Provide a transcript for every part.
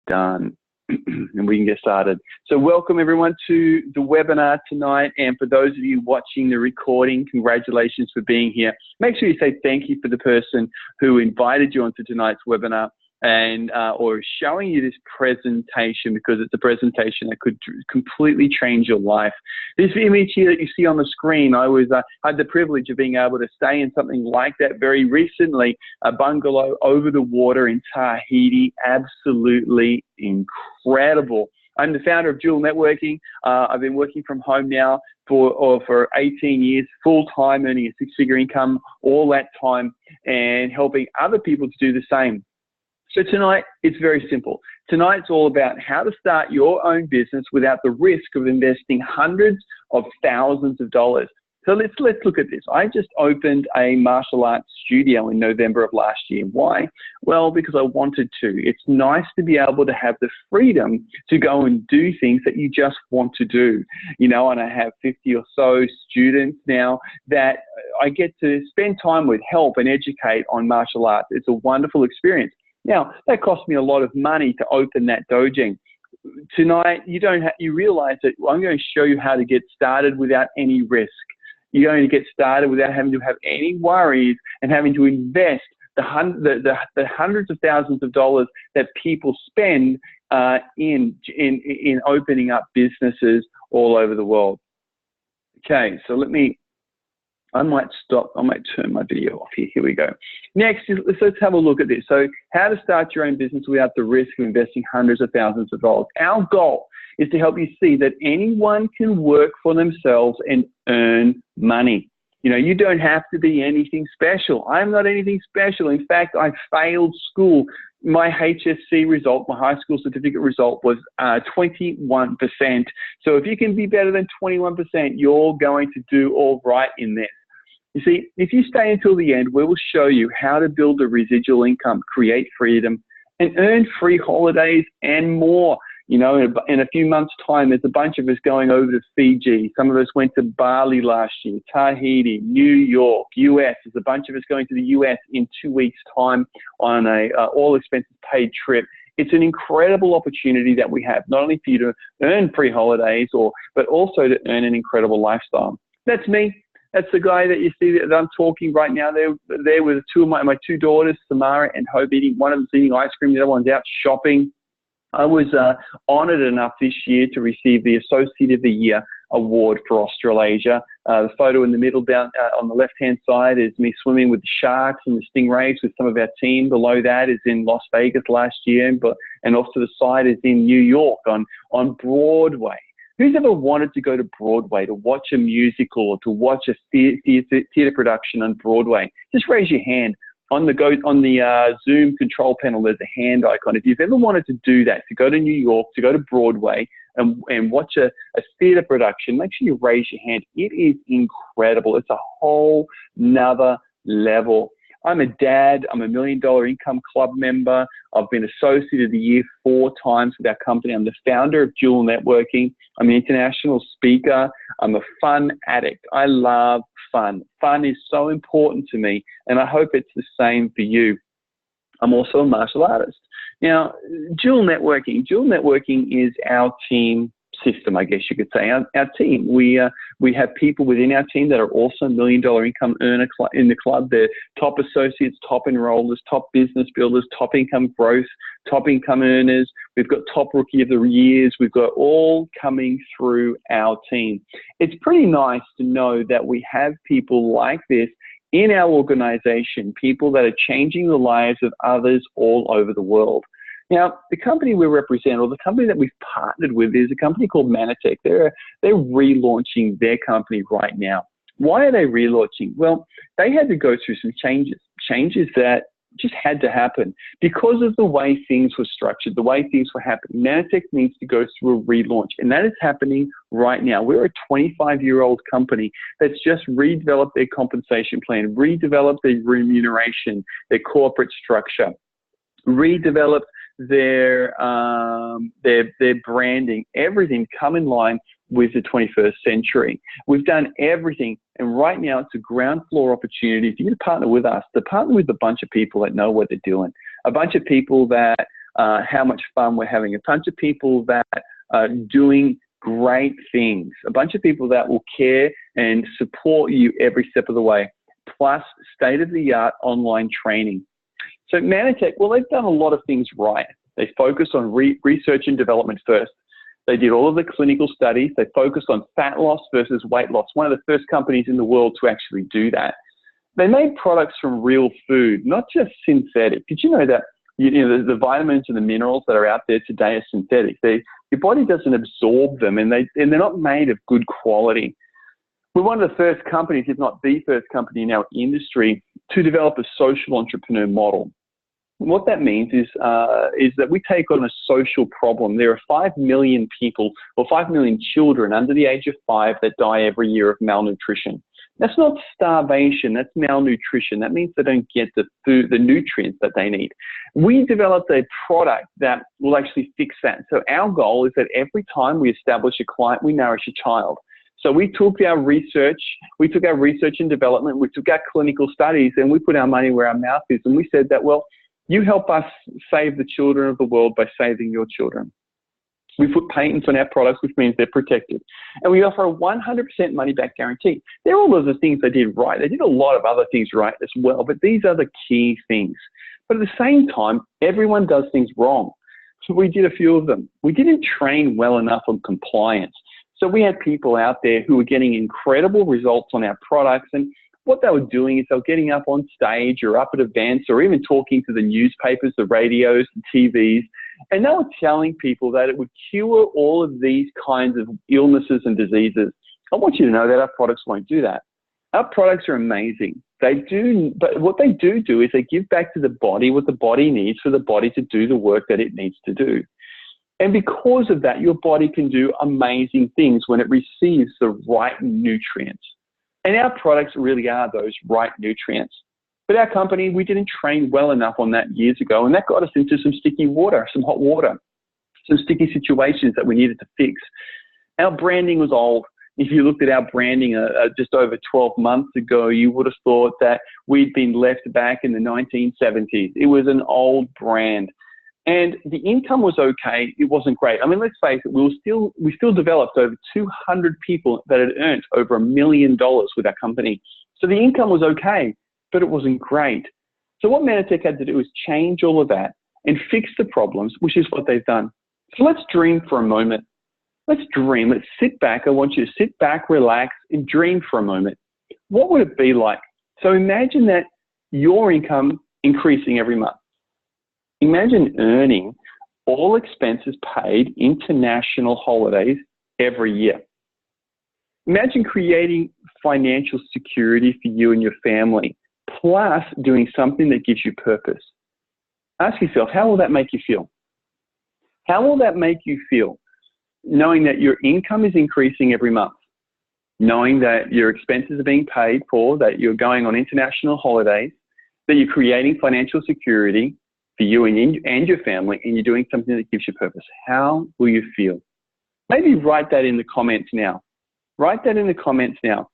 Done. And we can get started. So welcome everyone to the webinar tonight. And for those of you watching the recording, congratulations for being here. Make sure you say thank you for the person who invited you onto tonight's webinar and or showing you this presentation, because it's a presentation that could completely change your life. This image here that you see on the screen, I had the privilege of being able to stay in something like that very recently, a bungalow over the water in Tahiti. Absolutely incredible. I'm the founder of Dual Networking. I've been working from home now for 18 years, full-time, earning a six-figure income all that time, and helping other people to do the same. So tonight, it's very simple. Tonight's all about how to start your own business without the risk of investing hundreds of thousands of dollars. So let's look at this. I just opened a martial arts studio in November of last year. Why? Well, because I wanted to. It's nice to be able to have the freedom to go and do things that you just want to do. You know, and I have 50 or so students now that I get to spend time with, help and educate on martial arts. It's a wonderful experience. Now, that cost me a lot of money to open that dojo. Tonight, you realize that I'm going to show you how to get started without any risk. You're going to get started without having to have any worries and having to invest the hundreds of thousands of dollars that people spend in opening up businesses all over the world. Okay, so I might turn my video off here. Here we go. Next, let's have a look at this. So how to start your own business without the risk of investing hundreds of thousands of dollars. Our goal is to help you see that anyone can work for themselves and earn money. You know, you don't have to be anything special. I'm not anything special. In fact, I failed school. My HSC result, my high school certificate result, was 21%. So if you can be better than 21%, you're going to do all right in this. You see, if you stay until the end, we will show you how to build a residual income, create freedom, and earn free holidays and more. You know, in a few months' time, there's a bunch of us going over to Fiji. Some of us went to Bali last year, Tahiti, New York, US. There's a bunch of us going to the US in 2 weeks' time on a all expenses paid trip. It's an incredible opportunity that we have, not only for you to earn free holidays, but also to earn an incredible lifestyle. That's me. That's the guy that you see that I'm talking right now. They're there with two of my two daughters, Samara and Hope, eating. One of them's eating ice cream, the other one's out shopping. I was honored enough this year to receive the Associate of the Year award for Australasia. The photo in the middle down on the left-hand side is me swimming with the sharks and the stingrays with some of our team. Below that is in Las Vegas last year, and off to the side is in New York on Broadway. Who's ever wanted to go to Broadway to watch a musical or to watch a theater production on Broadway? Just raise your hand. On the Zoom control panel, there's a hand icon. If you've ever wanted to do that, to go to New York, to go to Broadway and watch a theater production, make sure you raise your hand. It is incredible. It's a whole nother level. I'm a dad. I'm a $1 Million Income Club member. I've been Associate of the Year 4 times with our company. I'm the founder of Dual Networking. I'm an international speaker. I'm a fun addict. I love fun. Fun is so important to me, and I hope it's the same for you. I'm also a martial artist. Now, Dual Networking is our team system, I guess you could say. Our team. We have people within our team that are also $1 Million Income earner in the club. They're top associates, top enrollers, top business builders, top income growth, top income earners. We've got top rookie of the years. We've got all coming through our team. It's pretty nice to know that we have people like this in our organization, people that are changing the lives of others all over the world. Now, the company we represent, or the company that we've partnered with, is a company called Manatech. They're relaunching their company right now. Why are they relaunching? Well, they had to go through some changes that just had to happen because of the way things were structured, the way things were happening. Manatech needs to go through a relaunch, and that is happening right now. We're a 25-year-old company that's just redeveloped their compensation plan, redeveloped their remuneration, their corporate structure, redeveloped their branding, everything come in line with the 21st century. We've done everything, and right now it's a ground floor opportunity for you to partner with us, to partner with a bunch of people that know what they're doing, a bunch of people that how much fun we're having, a bunch of people that are doing great things, a bunch of people that will care and support you every step of the way, plus state-of-the-art online training. So Manatech, well, they've done a lot of things right. They focused on research and development first. They did all of the clinical studies. They focused on fat loss versus weight loss, one of the first companies in the world to actually do that. They made products from real food, not just synthetic. Did you know that the vitamins and the minerals that are out there today are synthetic? Your body doesn't absorb them, and they're not made of good quality. We're one of the first companies, if not the first company in our industry, to develop a social entrepreneur model. And what that means is that we take on a social problem. There are 5 million people, or 5 million children under the age of 5 that die every year of malnutrition. That's not starvation, that's malnutrition. That means they don't get the food, the nutrients that they need. We developed a product that will actually fix that. So our goal is that every time we establish a client, we nourish a child. So we took our research and development, we took our clinical studies, and we put our money where our mouth is. And we said that, well, you help us save the children of the world by saving your children. We put patents on our products, which means they're protected. And we offer a 100% money-back guarantee. They're all of the things they did right. They did a lot of other things right as well, but these are the key things. But at the same time, everyone does things wrong. So we did a few of them. We didn't train well enough on compliance. So we had people out there who were getting incredible results on our products, and what they were doing is they were getting up on stage or up at events or even talking to the newspapers, the radios, the TVs, and they were telling people that it would cure all of these kinds of illnesses and diseases. I want you to know that our products won't do that. Our products are amazing. They do, but what they do is they give back to the body what the body needs for the body to do the work that it needs to do. And because of that, your body can do amazing things when it receives the right nutrients. And our products really are those right nutrients. But our company, we didn't train well enough on that years ago, and that got us into some sticky water, some hot water, some sticky situations that we needed to fix. Our branding was old. If you looked at our branding just over 12 months ago, you would have thought that we'd been left back in the 1970s. It was an old brand. And the income was okay. It wasn't great. I mean, let's face it, we still developed over 200 people that had earned over $1 million with our company. So the income was okay, but it wasn't great. So what Manatech had to do is change all of that and fix the problems, which is what they've done. So let's dream for a moment. Let's dream. Let's sit back. I want you to sit back, relax, and dream for a moment. What would it be like? So imagine that your income increasing every month. Imagine earning all expenses paid international holidays every year. Imagine creating financial security for you and your family, plus doing something that gives you purpose. Ask yourself, how will that make you feel? How will that make you feel, knowing that your income is increasing every month, knowing that your expenses are being paid for, that you're going on international holidays, that you're creating financial security for you and your family, and you're doing something that gives you purpose? How will you feel? Maybe write that in the comments now. Write that in the comments now.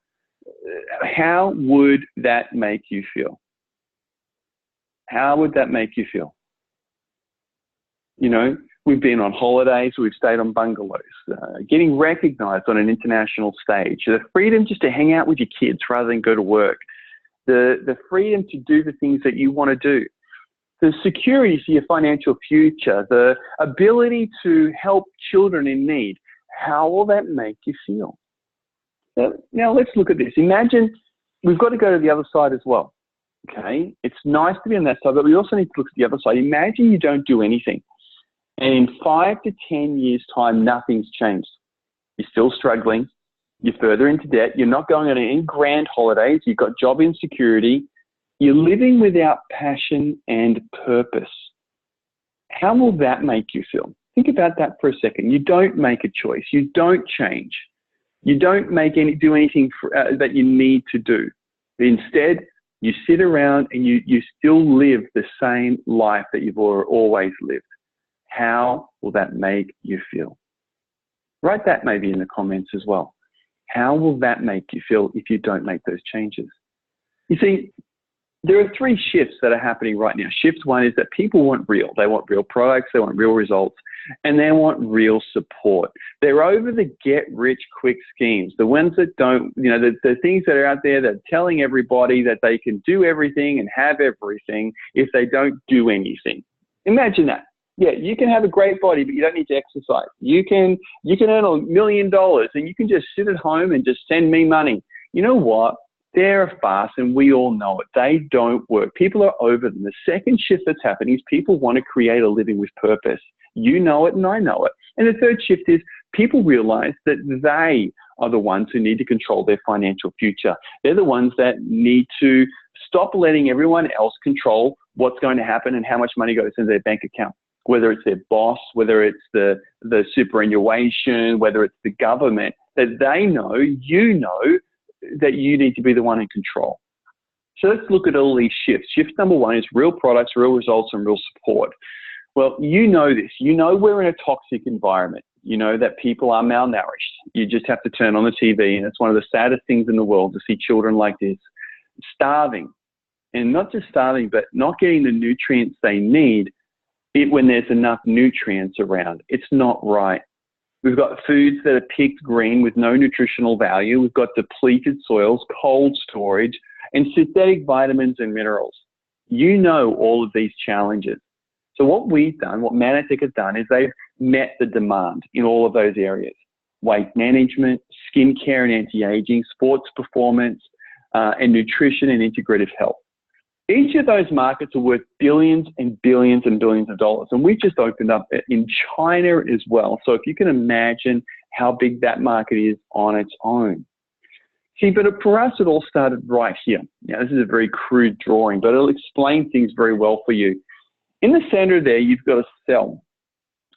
How would that make you feel? How would that make you feel? You know, we've been on holidays, we've stayed on bungalows, getting recognized on an international stage, the freedom just to hang out with your kids rather than go to work, the freedom to do the things that you want to do, the security for your financial future, the ability to help children in need. How will that make you feel? Now let's look at this. Imagine, we've got to go to the other side as well. Okay, it's nice to be on that side, but we also need to look at the other side. Imagine you don't do anything, and in 5 to 10 years' time, nothing's changed. You're still struggling. You're further into debt. You're not going on any grand holidays. You've got job insecurity. You're living without passion and purpose. How will that make you feel? Think about that for a second. You don't make a choice. You don't change. You don't do anything that you need to do. Instead, you sit around and you still live the same life that you've always lived. How will that make you feel? Write that maybe in the comments as well. How will that make you feel if you don't make those changes? You see, there are three shifts that are happening right now. Shift one is that people want real. They want real products, they want real results, and they want real support. They're over the get-rich-quick schemes, the ones that don't, the things that are out there that are telling everybody that they can do everything and have everything if they don't do anything. Imagine that. Yeah, you can have a great body, but you don't need to exercise. You can earn $1 million and you can just sit at home and just send me money. You know what? They're a farce, and we all know it. They don't work. People are over them. The second shift that's happening is people want to create a living with purpose. You know it and I know it. And the third shift is people realize that they are the ones who need to control their financial future. They're the ones that need to stop letting everyone else control what's going to happen and how much money goes into their bank account, whether it's their boss, whether it's the superannuation, whether it's the government, that they know, you know, that you need to be the one in control. So let's look at all these shifts. Shift number one is real products, real results, and real support. Well, you know this. You know we're in a toxic environment. You know that people are malnourished. You just have to turn on the TV, and it's one of the saddest things in the world to see children like this, starving. And not just starving, but not getting the nutrients they need when there's enough nutrients around. It's not right. We've got foods that are picked green with no nutritional value. We've got depleted soils, cold storage, and synthetic vitamins and minerals. You know all of these challenges. So what we've done, what Manatech has done, is they've met the demand in all of those areas. Weight management, skincare and anti-aging, sports performance, and nutrition and integrative health. Each of those markets are worth billions and billions and billions of dollars. And we've just opened up in China as well. So if you can imagine how big that market is on its own. See, but for us, it all started right here. Now, this is a very crude drawing, but it'll explain things very well for you. In the center there, you've got a cell.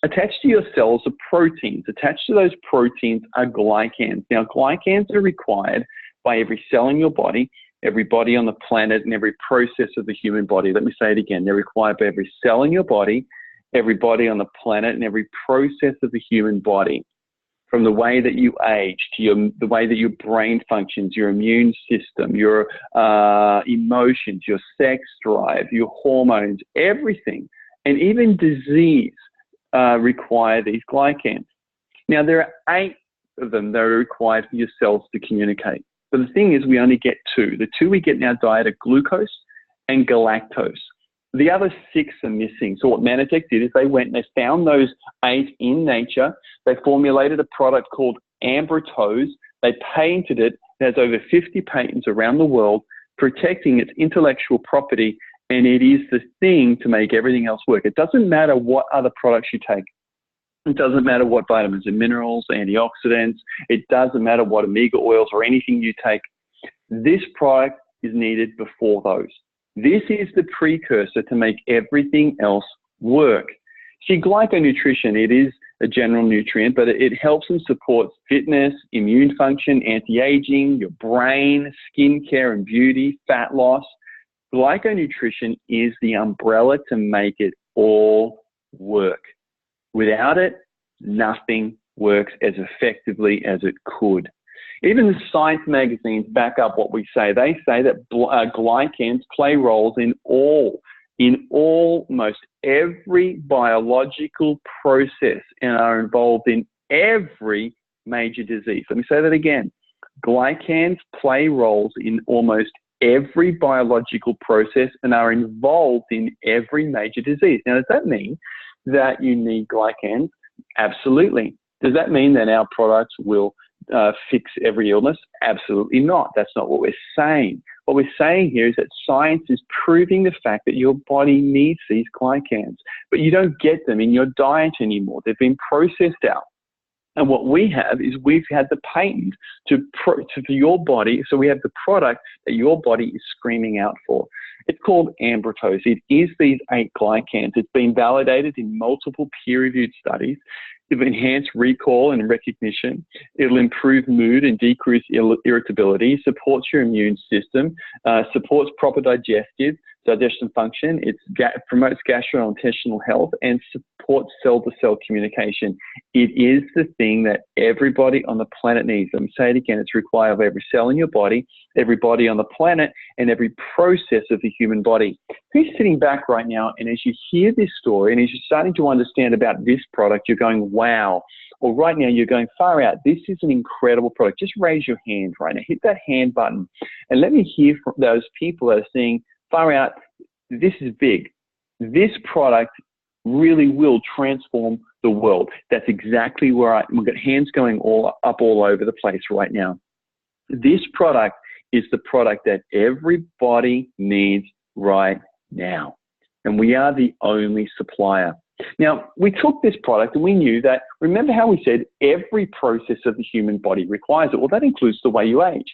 Attached to your cells are proteins. Attached to those proteins are glycans. Now, glycans are required by every cell in your body, every body on the planet, and every process of the human body. Let me say it again. They're required by every cell in your body, every body on the planet, and every process of the human body. From the way that you age to the way that your brain functions, your immune system, your emotions, your sex drive, your hormones, everything, and even disease require these glycans. Now, there are 8 of them that are required for your cells to communicate. But the thing is, we only get 2. The 2 we get in our diet are glucose and galactose. The other 6 are missing. So what Manatech did is they went and they found those 8 in nature. They formulated a product called Ambrotose. They patented it. It has over 50 patents around the world protecting its intellectual property, and it is the thing to make everything else work. It doesn't matter what other products you take. It doesn't matter what vitamins and minerals, antioxidants. It doesn't matter what omega oils or anything you take. This product is needed before those. This is the precursor to make everything else work. See, glyconutrition, it is a general nutrient, but it helps and supports fitness, immune function, anti-aging, your brain, skincare and beauty, fat loss. Glyconutrition is the umbrella to make it all work. Without it, nothing works as effectively as it could. Even the science magazines back up what we say. They say that glycans play roles in almost every biological process and are involved in every major disease. Let me say that again. Glycans play roles in almost every biological process and are involved in every major disease. Now, does that mean that you need glycans? Absolutely. Does that mean that our products will fix every illness? Absolutely not. That's not what we're saying. What we're saying here is that science is proving the fact that your body needs these glycans, but you don't get them in your diet anymore. They've been processed out. And what we have is we've had the patent for your body. So we have the product that your body is screaming out for. It's called Ambrotose. It is these 8 glycans. It's been validated in multiple peer-reviewed studies. It'll enhance recall and recognition. It'll improve mood and decrease irritability, supports your immune system, supports proper digestion function. It promotes gastrointestinal health and supports cell-to-cell communication. It is the thing that everybody on the planet needs. Let me say it again. It's required of every cell in your body, every body on the planet, and every process of the human body. Who's sitting back right now, and as you hear this story, and as you're starting to understand about this product, you're going, wow. Or right now you're going, far out, this is an incredible product. Just raise your hand right now. Hit that hand button. And let me hear from those people that are saying, far out, this is big. This product really will transform the world. That's exactly where we've got hands going all over the place right now. This product is the product that everybody needs right now. And we are the only supplier. Now, we took this product and we knew that, remember how we said every process of the human body requires it? Well, that includes the way you age.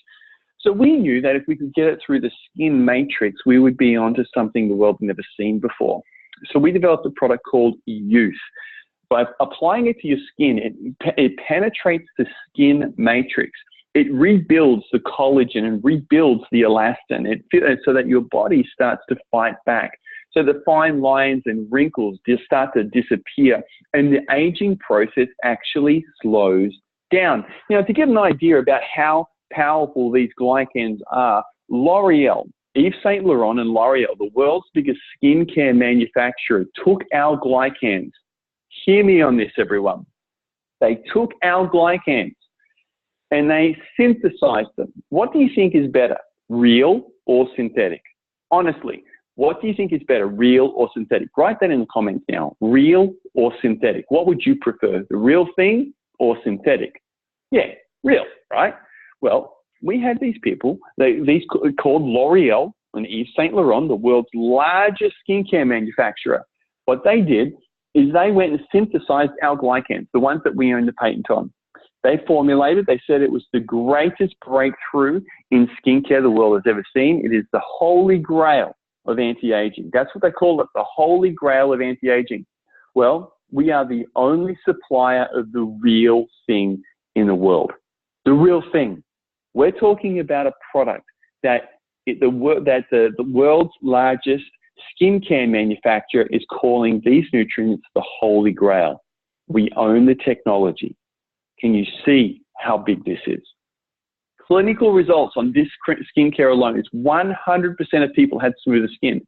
So we knew that if we could get it through the skin matrix, we would be onto something the world had never seen before. So we developed a product called Youth. By applying it to your skin, it penetrates the skin matrix. It rebuilds the collagen and rebuilds the elastin so that your body starts to fight back. So the fine lines and wrinkles just start to disappear, and the aging process actually slows down. Now, to get an idea about how powerful these glycans are, L'Oreal, Yves Saint Laurent and L'Oreal, the world's biggest skincare manufacturer, took our glycans. Hear me on this, everyone. They took our glycans and they synthesized them. What do you think is better, real or synthetic? Honestly, what do you think is better, real or synthetic? Write that in the comments now. Real or synthetic? What would you prefer, the real thing or synthetic? Yeah, real, right? Well, we had these people, these called L'Oreal and Yves Saint Laurent, the world's largest skincare manufacturer. What they did is they went and synthesized our glycans, the ones that we own the patent on. They formulated, they said it was the greatest breakthrough in skincare the world has ever seen. It is the holy grail of anti-aging. That's what they call it, the holy grail of anti-aging. Well, we are the only supplier of the real thing in the world. The real thing. We're talking about a product that the world's largest skincare manufacturer is calling these nutrients the holy grail. We own the technology. Can you see how big this is? Clinical results on this skincare alone is 100% of people had smoother skin.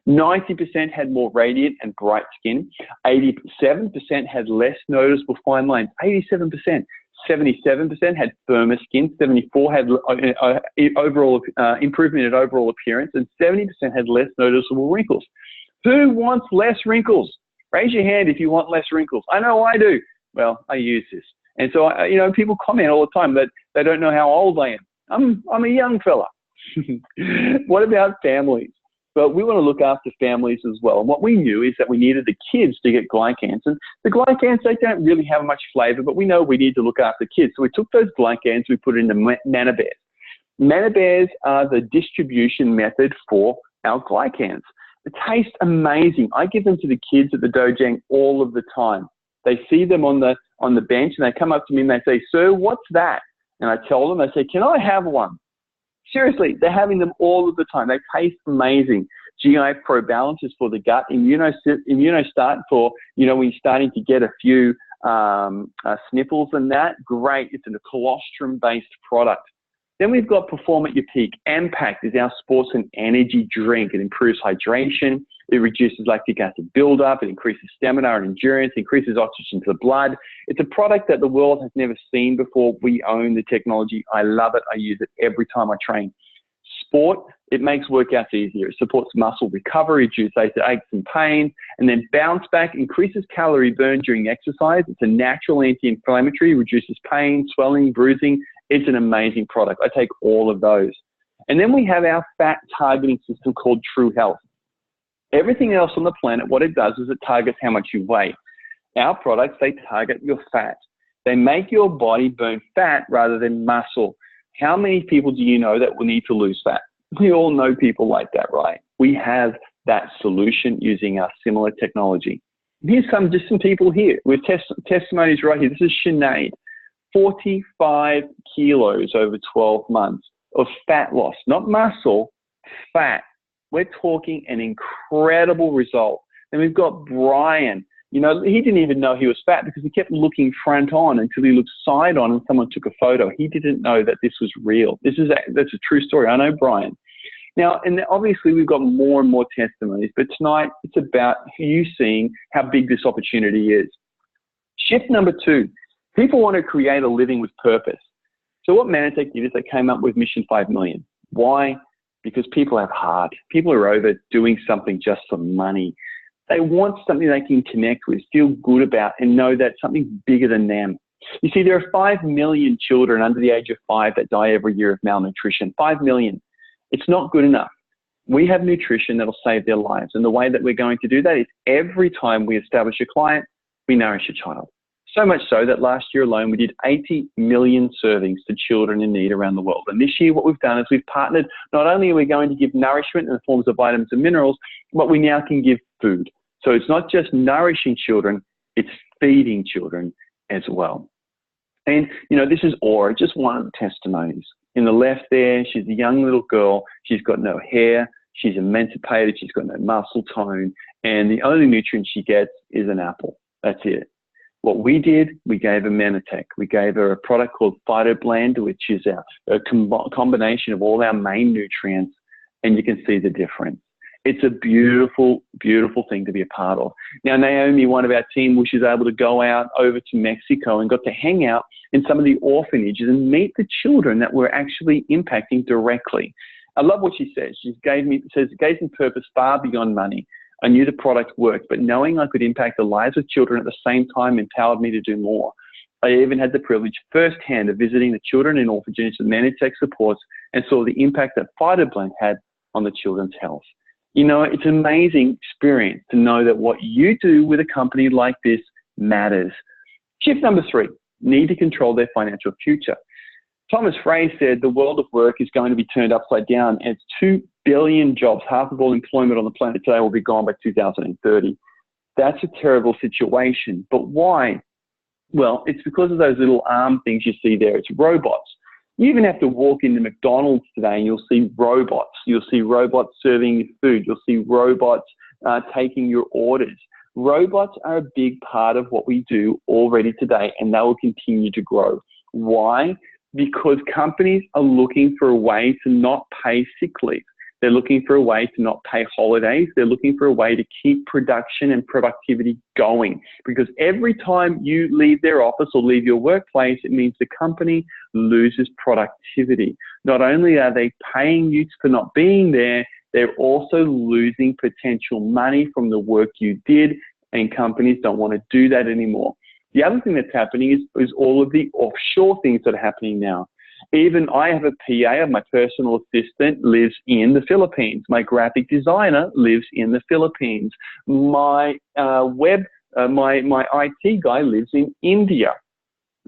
90% had more radiant and bright skin. 87% had less noticeable fine lines. 87%. 77% had firmer skin. 74% had overall improvement in overall appearance, and 70% had less noticeable wrinkles. Who wants less wrinkles? Raise your hand if you want less wrinkles. I know I do. Well, I use this. And so, people comment all the time that they don't know how old I am. I'm a young fella. What about families? But we want to look after families as well. And what we knew is that we needed the kids to get glycans. And the glycans, they don't really have much flavor, but we know we need to look after kids. So we took those glycans, we put it into nanobears. Nanobears are the distribution method for our glycans. It tastes amazing. I give them to the kids at the dojang all of the time. They see them on the bench and they come up to me and they say, "Sir, what's that?" And I tell them, I say, "Can I have one?" Seriously, they're having them all of the time. They taste amazing. GI Pro Balance is for the gut. Immunostat for, when you're starting to get a few sniffles and that. Great. It's a colostrum-based product. Then we've got Perform at Your Peak. Impact is our sports and energy drink. It improves hydration. It reduces lactic acid buildup. It increases stamina and endurance, increases oxygen to the blood. It's a product that the world has never seen before. We own the technology. I love it. I use it every time I train. Sport, it makes workouts easier. It supports muscle recovery, reduces aches and pains, and then bounce back, increases calorie burn during exercise. It's a natural anti-inflammatory, reduces pain, swelling, bruising. It's an amazing product. I take all of those. And then we have our fat targeting system called True Health. Everything else on the planet, what it does is it targets how much you weigh. Our products, they target your fat. They make your body burn fat rather than muscle. How many people do you know that will need to lose fat? We all know people like that, right? We have that solution using our similar technology. Here's just some people here with testimonies right here. This is Sinead, 45 kilos over 12 months of fat loss, not muscle, fat. We're talking an incredible result. Then we've got Brian. You know, he didn't even know he was fat because he kept looking front on until he looked side on and someone took a photo. He didn't know that this was real. That's a true story. I know Brian. Now, and obviously we've got more and more testimonies, but tonight it's about you seeing how big this opportunity is. Shift number 2, people want to create a living with purpose. So what Manatech did is they came up with Mission 5 Million. Why? Because people have heart. People are over doing something just for money. They want something they can connect with, feel good about, and know that something bigger than them. You see, there are 5 million children under the age of 5 that die every year of malnutrition. 5 million. It's not good enough. We have nutrition that'll save their lives. And the way that we're going to do that is every time we establish a client, we nourish a child. So much so that last year alone, we did 80 million servings to children in need around the world. And this year, what we've done is we've partnered. Not only are we going to give nourishment in the forms of vitamins and minerals, but we now can give food. So it's not just nourishing children, it's feeding children as well. And, you know, this is Aura, just one of the testimonies. In the left there, she's a young little girl. She's got no hair. She's emancipated. She's got no muscle tone. And the only nutrient she gets is an apple. That's it. What we did, we gave her Manatech. We gave her a product called PhytoBlend, which is a combination of all our main nutrients, and you can see the difference. It's a beautiful, beautiful thing to be a part of. Now, Naomi, one of our team, was able to go out over to Mexico and got to hang out in some of the orphanages and meet the children that we're actually impacting directly. I love what she says. It gave me purpose far beyond money. I knew the product worked, but knowing I could impact the lives of children at the same time empowered me to do more. I even had the privilege firsthand of visiting the children in orphanages that Manatech supports and saw the impact that PhytoBlend had on the children's health. You know, it's an amazing experience to know that what you do with a company like this matters. Shift number 3, need to control their financial future. Thomas Frey said the world of work is going to be turned upside down, and it's 2 billion jobs, half of all employment on the planet today, will be gone by 2030. That's a terrible situation. But why? Well, it's because of those little arm things you see there. It's robots. You even have to walk into McDonald's today and you'll see robots. You'll see robots serving you food. You'll see robots taking your orders. Robots are a big part of what we do already today, and they will continue to grow. Why? Because companies are looking for a way to not pay sick leave. They're looking for a way to not pay holidays. They're looking for a way to keep production and productivity going. Because every time you leave their office or leave your workplace, it means the company loses productivity. Not only are they paying you for not being there, they're also losing potential money from the work you did, and companies don't want to do that anymore. The other thing that's happening is all of the offshore things that are happening now. Even I have a PA, my personal assistant lives in the Philippines. My graphic designer lives in the Philippines. My my IT guy lives in India.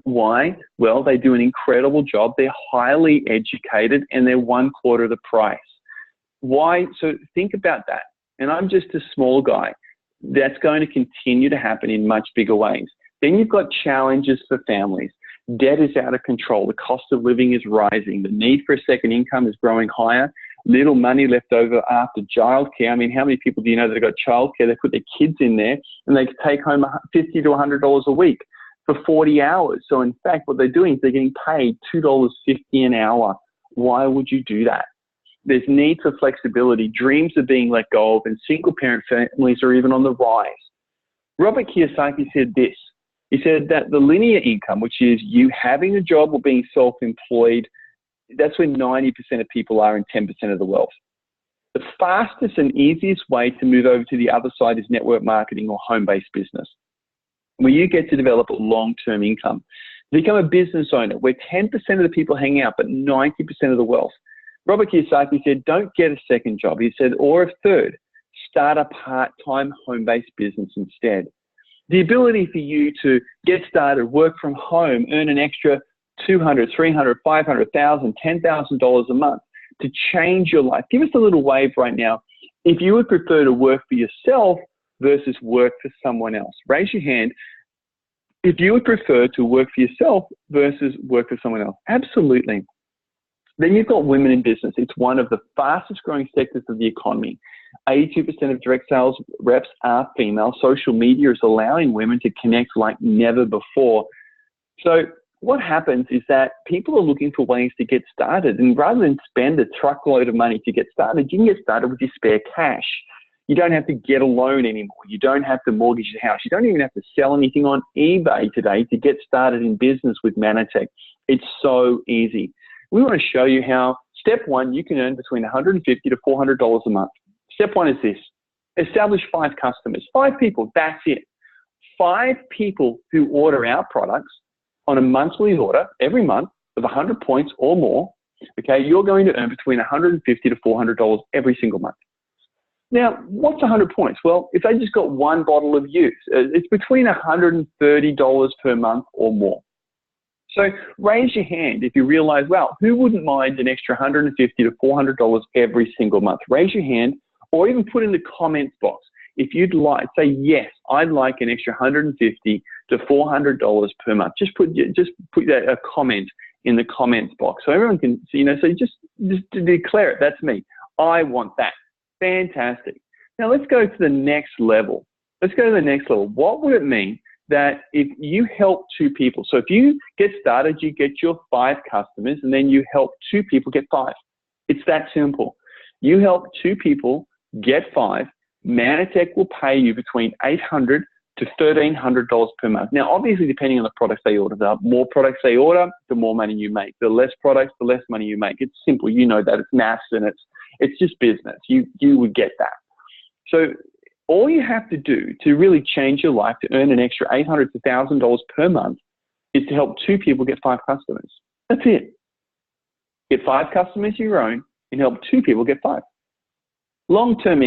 Why? Well, they do an incredible job. They're highly educated and they're 1/4 the price. Why? So think about that. And I'm just a small guy. That's going to continue to happen in much bigger ways. Then you've got challenges for families. Debt is out of control. The cost of living is rising. The need for a second income is growing higher. Little money left over after childcare. I mean, how many people do you know that have got childcare? They put their kids in there and they take home $50 to $100 a week for 40 hours. So in fact, what they're doing is they're getting paid $2.50 an hour. Why would you do that? There's need for flexibility. Dreams are being let go of, and single parent families are even on the rise. Robert Kiyosaki said this. He said that the linear income, which is you having a job or being self-employed, that's where 90% of people are in 10% of the wealth. The fastest and easiest way to move over to the other side is network marketing or home-based business, where you get to develop a long-term income. Become a business owner, where 10% of the people hang out, but 90% of the wealth. Robert Kiyosaki said, don't get a second job. He said, or a third, start a part-time home-based business instead. The ability for you to get started, work from home, earn an extra $200, $300, $500, $1,000, $10,000 a month to change your life. Give us a little wave right now. If you would prefer to work for yourself versus work for someone else? Raise your hand if you would prefer to work for yourself versus work for someone else. Absolutely. Then you've got women in business. It's one of the fastest growing sectors of the economy. 82% of direct sales reps are female. Social media is allowing women to connect like never before. So what happens is that people are looking for ways to get started. And rather than spend a truckload of money to get started, you can get started with your spare cash. You don't have to get a loan anymore. You don't have to mortgage your house. You don't even have to sell anything on eBay today to get started in business with Manatech. It's so easy. We want to show you how, step one, you can earn between $150 to $400 a month. Step one is this: establish 5 customers, 5 people, that's it. 5 people who order our products on a monthly order every month of 100 points or more, okay, you're going to earn between $150 to $400 every single month. Now, what's 100 points? Well, if they just got 1 bottle of use, it's between $130 per month or more. So raise your hand if you realize, wow, who wouldn't mind an extra $150 to $400 every single month? Raise your hand, or even put in the comments box. If you'd like, say, yes, I'd like an extra $150 to $400 per month. Just put that a comment in the comments box so everyone can see, so just declare it. That's me. I want that. Fantastic. Now let's go to the next level. What would it mean that if you help 2 people, so if you get started, you get your 5 customers, and then you help 2 people get 5. It's that simple. You help 2 people get 5, Manatech will pay you between $800 to $1,300 per month. Now, obviously, depending on the products they order, the more products they order, the more money you make. The less products, the less money you make. It's simple. You know that. It's maths, and it's just business. You would get that. So all you have to do to really change your life, to earn an extra $800 to $1,000 per month, is to help 2 people get 5 customers. That's it. Get 5 customers of your own and help 2 people get 5. Long-term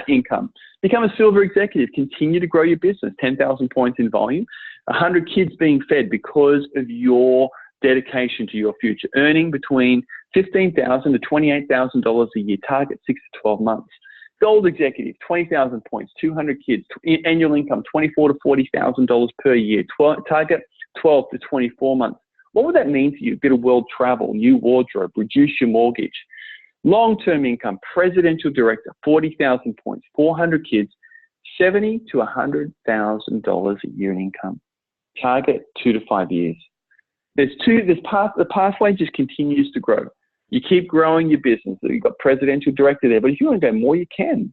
income. Become a silver executive. Continue to grow your business. 10,000 points in volume. 100 kids being fed because of your dedication to your future. Earning between $15,000 to $28,000 a year. Target 6 to 12 months. Gold executive. 20,000 points. 200 kids. Annual income $24,000 to $40,000 per year. Target 12 to 24 months. What would that mean to you? Bit of world travel, new wardrobe, reduce your mortgage. Long-term income, presidential director, 40,000 points, 400 kids, $70,000 to $100,000 a year in income. Target 2 to 5 years. The pathway just continues to grow. You keep growing your business. You've got presidential director there, but if you want to go more, you can.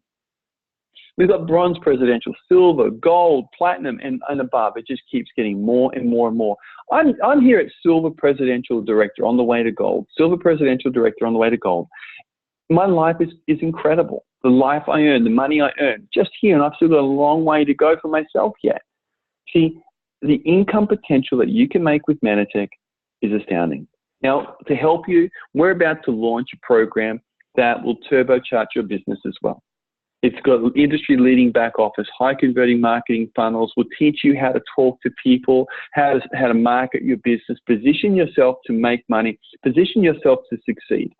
We've got bronze presidential, silver, gold, platinum, and above. It just keeps getting more and more and more. I'm here at silver presidential director on the way to gold. Silver presidential director on the way to gold. My life is incredible. The life I earn, the money I earn, just here, and I've still got a long way to go for myself yet. See, the income potential that you can make with Manatech is astounding. Now, to help you, we're about to launch a program that will turbocharge your business as well. It's got industry-leading back office, high-converting marketing funnels. We'll teach you how to talk to people, how to market your business, position yourself to make money, position yourself to succeed.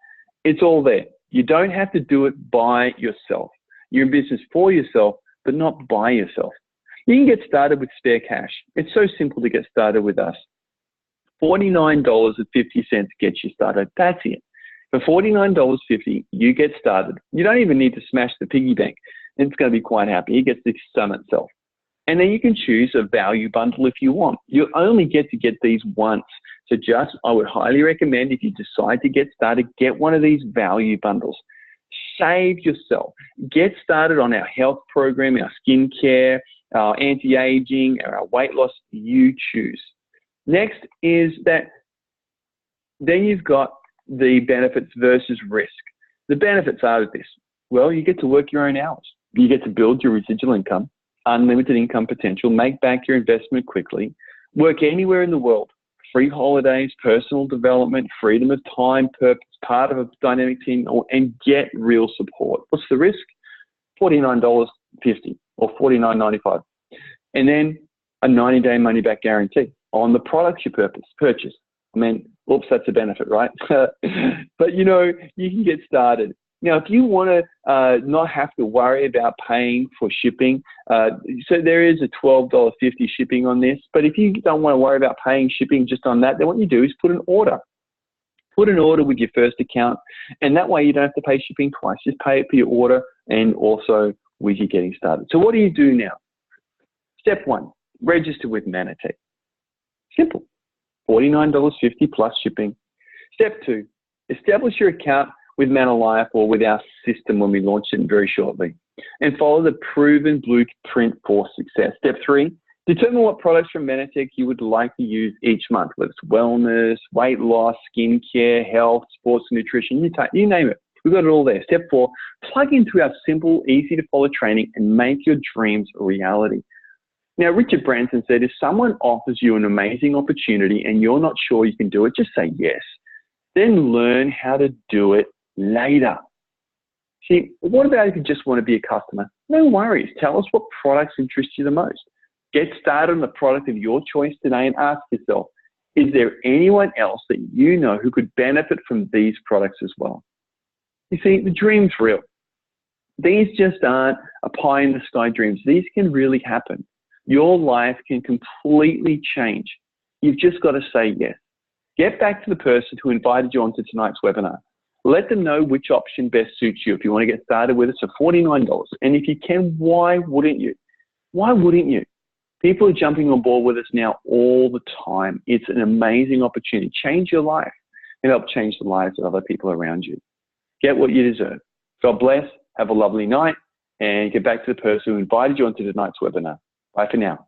It's all there. You don't have to do it by yourself. You're in business for yourself, but not by yourself. You can get started with spare cash. It's so simple to get started with us. $49.50 gets you started. That's it. For $49.50, you get started. You don't even need to smash the piggy bank. It's going to be quite happy. It gets to sum itself. And then you can choose a value bundle if you want. You only get to get these once. So I would highly recommend, if you decide to get started, get one of these value bundles. Save yourself. Get started on our health program, our skincare, our anti-aging, our weight loss. You choose. Next is that then you've got the benefits versus risk. The benefits are this. Well, you get to work your own hours. You get to build your residual income, unlimited income potential, make back your investment quickly, work anywhere in the world, free holidays, personal development, freedom of time, purpose, part of a dynamic team, and get real support. What's the risk? $49.50 or $49.95. And then a 90-day money-back guarantee on the products you purchase. I mean, oops, that's a benefit, right? But, you can get started. Now, if you want to not have to worry about paying for shipping, so there is a $12.50 shipping on this, but if you don't want to worry about paying shipping just on that, then what you do is put an order. Put an order with your first account, and that way you don't have to pay shipping twice. Just pay it for your order and also with you getting started. So what do you do now? Step 1, register with Manatee. Simple. $49.50 plus shipping. Step 2, establish your account with Manalife or with our system when we launch it very shortly, and follow the proven blueprint for success. Step 3, determine what products from Manatech you would like to use each month, whether it's wellness, weight loss, skincare, health, sports and nutrition, you name it. We've got it all there. Step 4, plug into our simple, easy to follow training and make your dreams a reality. Now, Richard Branson said, if someone offers you an amazing opportunity and you're not sure you can do it, just say yes. Then learn how to do it later. See, what about if you just want to be a customer? No worries. Tell us what products interest you the most. Get started on the product of your choice today and ask yourself, is there anyone else that you know who could benefit from these products as well? You see, the dream's real. These just aren't a pie in the sky dreams. These can really happen. Your life can completely change. You've just got to say yes. Get back to the person who invited you onto tonight's webinar. Let them know which option best suits you. If you want to get started with us for $49, and if you can, why wouldn't you? Why wouldn't you? People are jumping on board with us now all the time. It's an amazing opportunity. Change your life and help change the lives of other people around you. Get what you deserve. God bless. Have a lovely night, and get back to the person who invited you onto tonight's webinar. Bye for now.